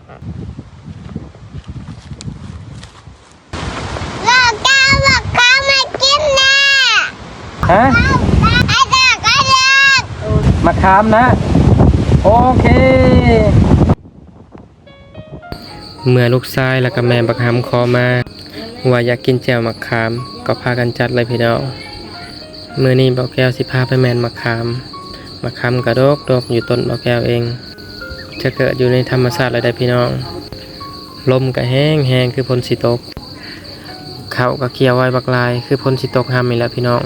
เราก้าวบอกเขามากินนะฮะไอ้ดักมะขามนะโอเคเมื่อลูกชายแล้วก็แม่บักหำขอมาว่าอยากกินแจ่วมะขามก็พากันจัดเลยพี่น้องมื้อนี้บ่าวแก้วสิพาไปแม่นมะขามกระดกอยู่ต้นบ่าวแก้วเองจะเกิดอยู่ในธรรมชาติเลยได้พี่น้องลมก็แห้งคือฝนสิตกเขาก็เกี่ยวไว้บักลายคือฝนสิตกห้ามนี่แหละพี่น้อง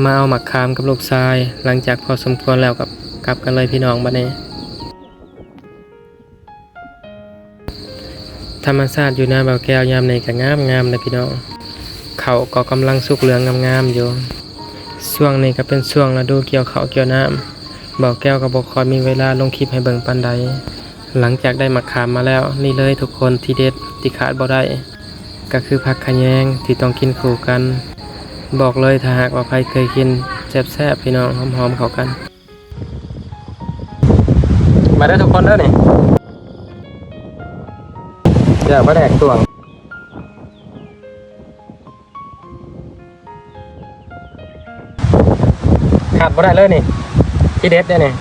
มาเอามะขามกับลูกชายหลังจากพอสมควรแล้วกับกลับกันเลยพี่น้องบัดนี้ธรรมชาติอยู่หน้าบ่าวแก้วยามในก็งามเลยพี่น้องเขาก็กำลังสุกเหลืองงามอยู่ช่วงนี้ก็เป็นช่วงฤดูเกี่ยวข้าวเกี่ยวน้ำบ่าวแก้วก็บ่ค่อยมีเวลาลงคลิปให้เบิ่งปานใดหลังจากได้มะขามมาแล้วนี่เลยทุกคนที่เด็ดที่ขาดบ่ได้ก็คือผักขะแยงที่ต้องกินคู่กันบอกเลยถ้าหากว่าใครเคยกินแซ่บๆพี่น้องหอมๆเข้ากันมาได้ทุกคนเด้อนี่เดี๋ยวมาแดกตวงขาดบ่ได้เลยนี่ที่เด็ดเด้อนี่